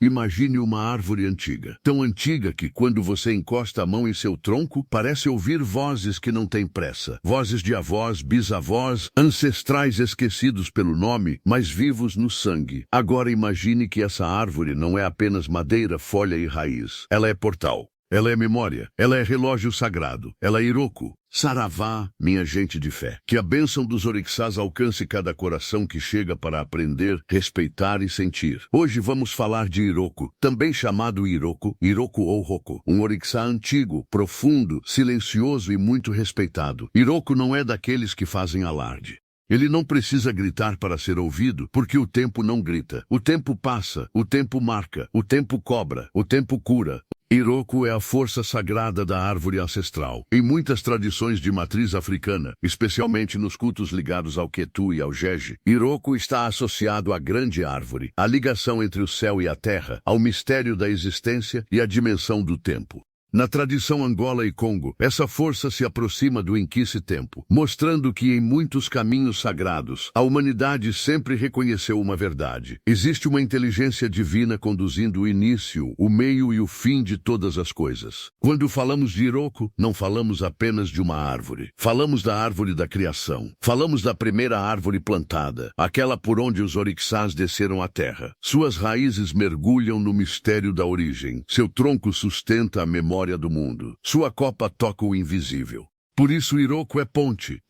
Imagine uma árvore antiga, tão antiga que quando você encosta a mão em seu tronco, parece ouvir vozes que não têm pressa. Vozes de avós, bisavós, ancestrais esquecidos pelo nome, mas vivos no sangue. Agora imagine que essa árvore não é apenas madeira, folha e raiz. Ela é portal. Ela é memória, ela é relógio sagrado, ela é Iroko. Saravá, minha gente de fé. Que a bênção dos orixás alcance cada coração que chega para aprender, respeitar e sentir. Hoje vamos falar de Iroko, também chamado Iroko, Iroko ou Roko. Um orixá antigo, profundo, silencioso e muito respeitado. Iroko não é daqueles que fazem alarde. Ele não precisa gritar para ser ouvido, porque o tempo não grita. O tempo passa, o tempo marca, o tempo cobra, o tempo cura. Iroko é a força sagrada da árvore ancestral. Em muitas tradições de matriz africana, especialmente nos cultos ligados ao Ketu e ao Jeje, Iroko está associado à grande árvore, à ligação entre o céu e a terra, ao mistério da existência e à dimensão do tempo. Na tradição Angola e Congo, essa força se aproxima do Inquisi-tempo, mostrando que em muitos caminhos sagrados, a humanidade sempre reconheceu uma verdade. Existe uma inteligência divina conduzindo o início, o meio e o fim de todas as coisas. Quando falamos de Iroko, não falamos apenas de uma árvore. Falamos da árvore da criação. Falamos da primeira árvore plantada, aquela por onde os orixás desceram à terra. Suas raízes mergulham no mistério da origem. Seu tronco sustenta a memória do mundo. Sua copa toca o invisível. Por isso Iroko é ponte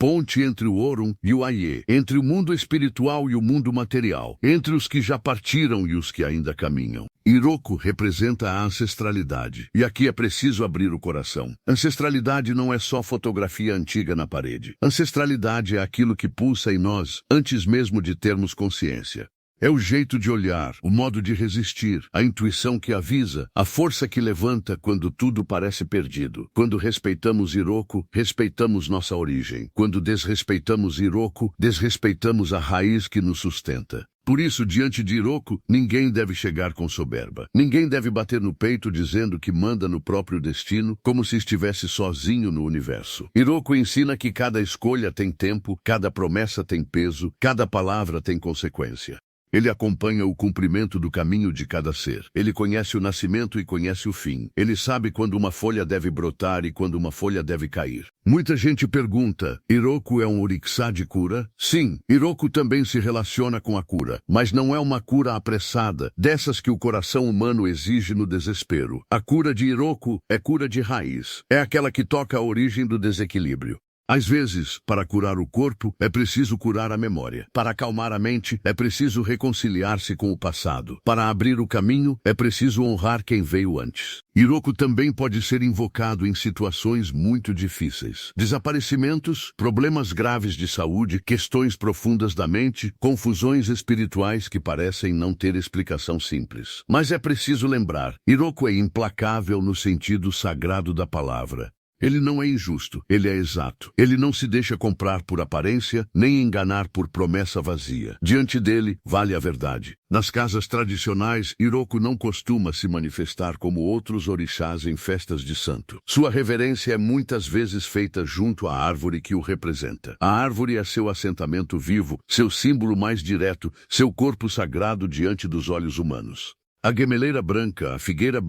entre o Orun e o Aie, entre o mundo espiritual e o mundo material, entre os que já partiram e os que ainda caminham. Iroko representa a ancestralidade, e aqui é preciso abrir o coração. Ancestralidade não é só fotografia antiga na parede. Ancestralidade é aquilo que pulsa em nós, antes mesmo de termos consciência. É o jeito de olhar, o modo de resistir, a intuição que avisa, a força que levanta quando tudo parece perdido. Quando respeitamos Iroko, respeitamos nossa origem. Quando desrespeitamos Iroko, desrespeitamos a raiz que nos sustenta. Por isso, diante de Iroko, ninguém deve chegar com soberba. Ninguém deve bater no peito dizendo que manda no próprio destino, como se estivesse sozinho no universo. Iroko ensina que cada escolha tem tempo, cada promessa tem peso, cada palavra tem consequência. Ele acompanha o cumprimento do caminho de cada ser. Ele conhece o nascimento e conhece o fim. Ele sabe quando uma folha deve brotar e quando uma folha deve cair. Muita gente pergunta, Iroko é um orixá de cura? Sim, Iroko também se relaciona com a cura, mas não é uma cura apressada, dessas que o coração humano exige no desespero. A cura de Iroko é cura de raiz. É aquela que toca a origem do desequilíbrio. Às vezes, para curar o corpo, é preciso curar a memória. Para acalmar a mente, é preciso reconciliar-se com o passado. Para abrir o caminho, é preciso honrar quem veio antes. Iroko também pode ser invocado em situações muito difíceis. Desaparecimentos, problemas graves de saúde, questões profundas da mente, confusões espirituais que parecem não ter explicação simples. Mas é preciso lembrar, Iroko é implacável no sentido sagrado da palavra. Ele não é injusto, ele é exato. Ele não se deixa comprar por aparência, nem enganar por promessa vazia. Diante dele, vale a verdade. Nas casas tradicionais, Iroko não costuma se manifestar como outros orixás em festas de santo. Sua reverência é muitas vezes feita junto à árvore que o representa. A árvore é seu assentamento vivo, seu símbolo mais direto, seu corpo sagrado diante dos olhos humanos. A gemeleira branca, a figueira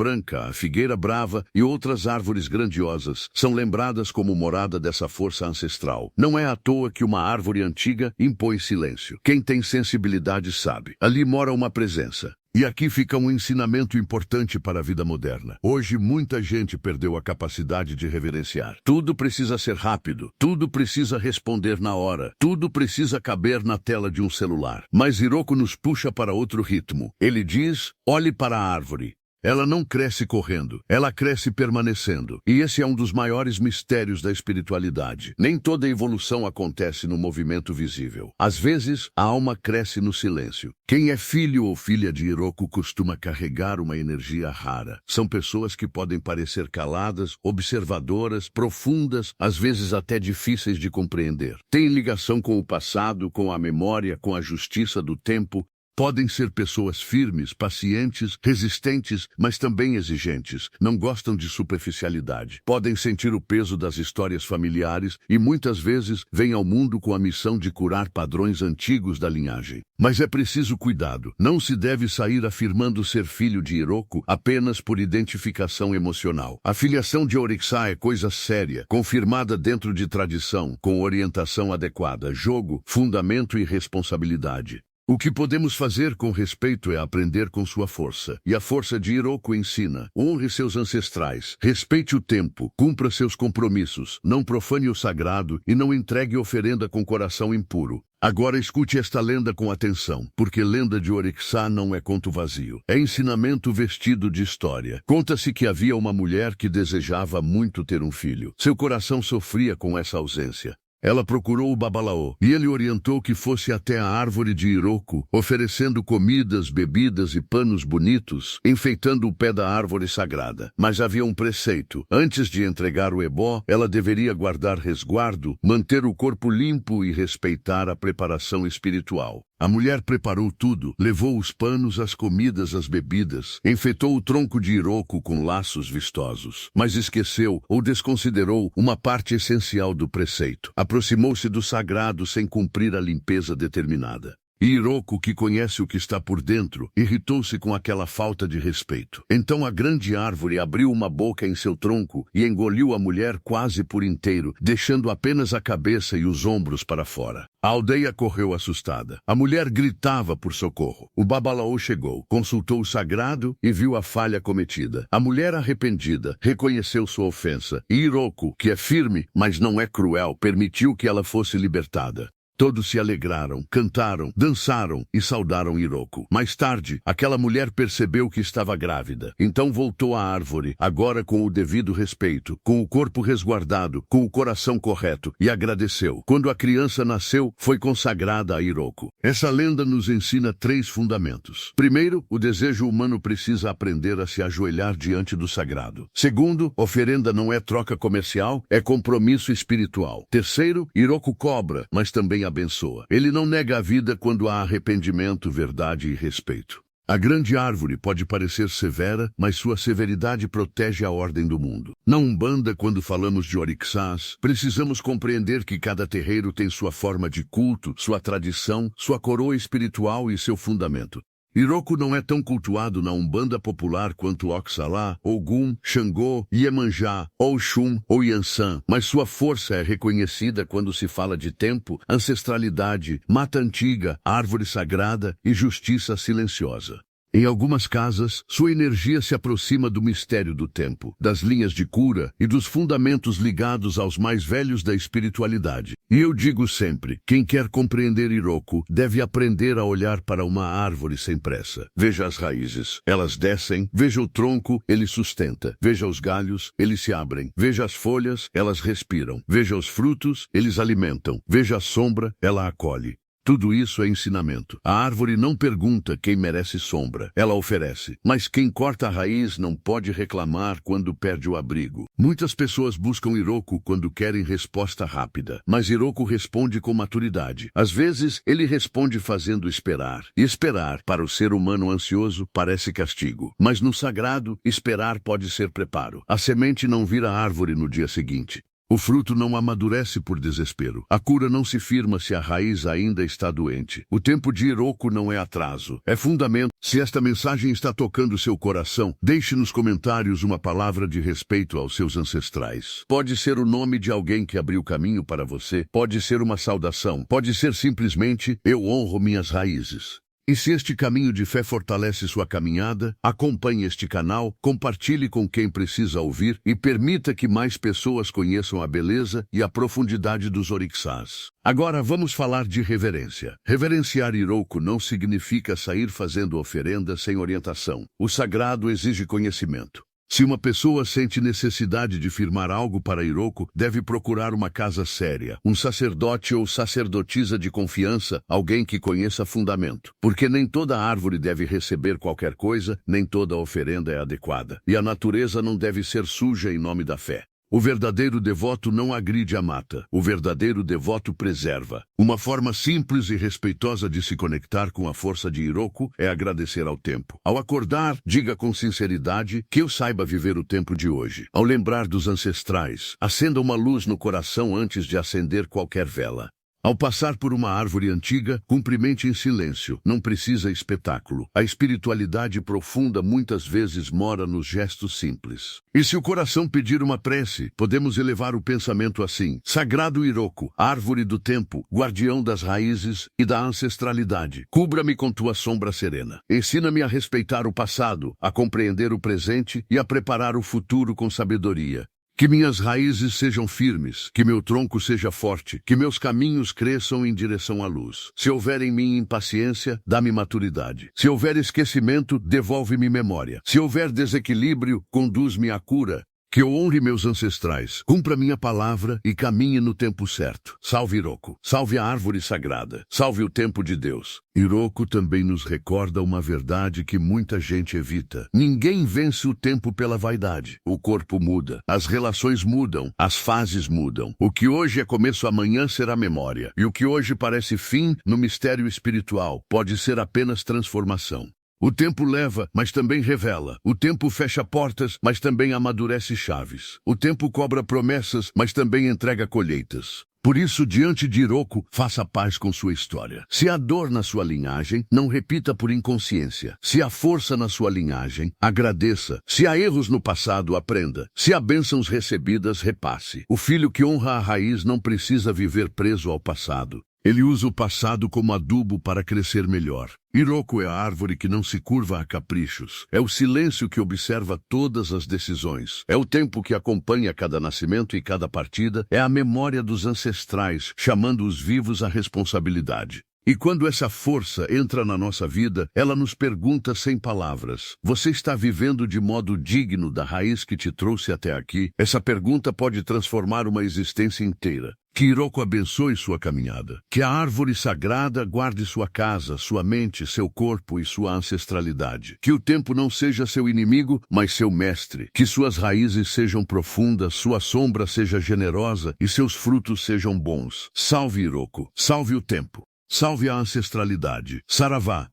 brava e outras árvores grandiosas são lembradas como morada dessa força ancestral. Não é à toa que uma árvore antiga impõe silêncio. Quem tem sensibilidade sabe. Ali mora uma presença. E aqui fica um ensinamento importante para a vida moderna. Hoje, muita gente perdeu a capacidade de reverenciar. Tudo precisa ser rápido, tudo precisa responder na hora, tudo precisa caber na tela de um celular. Mas Iroko nos puxa para outro ritmo. Ele diz, olhe para a árvore. Ela não cresce correndo, ela cresce permanecendo. E esse é um dos maiores mistérios da espiritualidade. Nem toda evolução acontece no movimento visível. Às vezes, a alma cresce no silêncio. Quem é filho ou filha de Iroko costuma carregar uma energia rara. São pessoas que podem parecer caladas, observadoras, profundas, às vezes até difíceis de compreender. Têm ligação com o passado, com a memória, com a justiça do tempo, Podem ser pessoas firmes, pacientes, resistentes, mas também exigentes. Não gostam de superficialidade. Podem sentir o peso das histórias familiares e muitas vezes vêm ao mundo com a missão de curar padrões antigos da linhagem. Mas é preciso cuidado. Não se deve sair afirmando ser filho de Iroko apenas por identificação emocional. A filiação de Orixá é coisa séria, confirmada dentro de tradição, com orientação adequada, jogo, fundamento e responsabilidade. O que podemos fazer com respeito é aprender com sua força. E a força de Iroko ensina: honre seus ancestrais, respeite o tempo, cumpra seus compromissos, não profane o sagrado e não entregue oferenda com coração impuro. Agora escute esta lenda com atenção, porque lenda de Orixá não é conto vazio. É ensinamento vestido de história. Conta-se que havia uma mulher que desejava muito ter um filho. Seu coração sofria com essa ausência. Ela procurou o Babalaô, e ele orientou que fosse até a árvore de Iroko, oferecendo comidas, bebidas e panos bonitos, enfeitando o pé da árvore sagrada. Mas havia um preceito: antes de entregar o ebó, ela deveria guardar resguardo, manter o corpo limpo e respeitar a preparação espiritual. A mulher preparou tudo, levou os panos, as comidas, as bebidas, enfeitou o tronco de Iroko com laços vistosos, mas esqueceu ou desconsiderou uma parte essencial do preceito. Aproximou-se do sagrado sem cumprir a limpeza determinada. E Iroko, que conhece o que está por dentro, irritou-se com aquela falta de respeito. Então a grande árvore abriu uma boca em seu tronco e engoliu a mulher quase por inteiro, deixando apenas a cabeça e os ombros para fora. A aldeia correu assustada. A mulher gritava por socorro. O Babalaô chegou, consultou o sagrado e viu a falha cometida. A mulher, arrependida, reconheceu sua ofensa. E Iroko, que é firme, mas não é cruel, permitiu que ela fosse libertada. Todos se alegraram, cantaram, dançaram e saudaram Iroko. Mais tarde, aquela mulher percebeu que estava grávida. Então voltou à árvore, agora com o devido respeito, com o corpo resguardado, com o coração correto, e agradeceu. Quando a criança nasceu, foi consagrada a Iroko. Essa lenda nos ensina 3 fundamentos. Primeiro, o desejo humano precisa aprender a se ajoelhar diante do sagrado. Segundo, oferenda não é troca comercial, é compromisso espiritual. Terceiro, Iroko cobra, mas também abençoa. Ele não nega a vida quando há arrependimento, verdade e respeito. A grande árvore pode parecer severa, mas sua severidade protege a ordem do mundo. Na Umbanda, quando falamos de orixás, precisamos compreender que cada terreiro tem sua forma de culto, sua tradição, sua coroa espiritual e seu fundamento. Iroko não é tão cultuado na Umbanda popular quanto Oxalá, Ogum, Xangô, Iemanjá, Oxum ou Yansan, mas sua força é reconhecida quando se fala de tempo, ancestralidade, mata antiga, árvore sagrada e justiça silenciosa. Em algumas casas, sua energia se aproxima do mistério do tempo, das linhas de cura e dos fundamentos ligados aos mais velhos da espiritualidade. E eu digo sempre, quem quer compreender Iroko deve aprender a olhar para uma árvore sem pressa. Veja as raízes, elas descem, veja o tronco, ele sustenta, veja os galhos, eles se abrem, veja as folhas, elas respiram, veja os frutos, eles alimentam, veja a sombra, ela acolhe. Tudo isso é ensinamento. A árvore não pergunta quem merece sombra, ela oferece. Mas quem corta a raiz não pode reclamar quando perde o abrigo. Muitas pessoas buscam Iroko quando querem resposta rápida, mas Iroko responde com maturidade. Às vezes, ele responde fazendo esperar. E esperar, para o ser humano ansioso, parece castigo. Mas no sagrado, esperar pode ser preparo. A semente não vira árvore no dia seguinte. O fruto não amadurece por desespero. A cura não se firma se a raiz ainda está doente. O tempo de Iroko não é atraso, é fundamento. Se esta mensagem está tocando seu coração, deixe nos comentários uma palavra de respeito aos seus ancestrais. Pode ser o nome de alguém que abriu caminho para você, pode ser uma saudação, pode ser simplesmente: eu honro minhas raízes. E se este caminho de fé fortalece sua caminhada, acompanhe este canal, compartilhe com quem precisa ouvir e permita que mais pessoas conheçam a beleza e a profundidade dos orixás. Agora vamos falar de reverência. Reverenciar Iroko não significa sair fazendo oferenda sem orientação. O sagrado exige conhecimento. Se uma pessoa sente necessidade de firmar algo para Iroko, deve procurar uma casa séria, um sacerdote ou sacerdotisa de confiança, alguém que conheça fundamento. Porque nem toda árvore deve receber qualquer coisa, nem toda oferenda é adequada. E a natureza não deve ser suja em nome da fé. O verdadeiro devoto não agride a mata. O verdadeiro devoto preserva. Uma forma simples e respeitosa de se conectar com a força de Iroko é agradecer ao tempo. Ao acordar, diga com sinceridade que eu saiba viver o tempo de hoje. Ao lembrar dos ancestrais, acenda uma luz no coração antes de acender qualquer vela. Ao passar por uma árvore antiga, cumprimente em silêncio. Não precisa espetáculo. A espiritualidade profunda muitas vezes mora nos gestos simples. E se o coração pedir uma prece, podemos elevar o pensamento assim: Sagrado Iroko, árvore do tempo, guardião das raízes e da ancestralidade, cubra-me com tua sombra serena. Ensina-me a respeitar o passado, a compreender o presente e a preparar o futuro com sabedoria. Que minhas raízes sejam firmes, que meu tronco seja forte, que meus caminhos cresçam em direção à luz. Se houver em mim impaciência, dá-me maturidade. Se houver esquecimento, devolve-me memória. Se houver desequilíbrio, conduz-me à cura. Que eu honre meus ancestrais, cumpra minha palavra e caminhe no tempo certo. Salve Iroko, salve a árvore sagrada, salve o tempo de Deus. Iroko também nos recorda uma verdade que muita gente evita. Ninguém vence o tempo pela vaidade. O corpo muda, as relações mudam, as fases mudam. O que hoje é começo amanhã será memória. E o que hoje parece fim no mistério espiritual pode ser apenas transformação. O tempo leva, mas também revela. O tempo fecha portas, mas também amadurece chaves. O tempo cobra promessas, mas também entrega colheitas. Por isso, diante de Iroko, faça paz com sua história. Se há dor na sua linhagem, não repita por inconsciência. Se há força na sua linhagem, agradeça. Se há erros no passado, aprenda. Se há bênçãos recebidas, repasse. O filho que honra a raiz não precisa viver preso ao passado. Ele usa o passado como adubo para crescer melhor. Iroko é a árvore que não se curva a caprichos. É o silêncio que observa todas as decisões. É o tempo que acompanha cada nascimento e cada partida. É a memória dos ancestrais, chamando os vivos à responsabilidade. E quando essa força entra na nossa vida, ela nos pergunta sem palavras: você está vivendo de modo digno da raiz que te trouxe até aqui? Essa pergunta pode transformar uma existência inteira. Que Iroko abençoe sua caminhada. Que a árvore sagrada guarde sua casa, sua mente, seu corpo e sua ancestralidade. Que o tempo não seja seu inimigo, mas seu mestre. Que suas raízes sejam profundas, sua sombra seja generosa e seus frutos sejam bons. Salve Iroko, salve o tempo. Salve a ancestralidade. Saravá.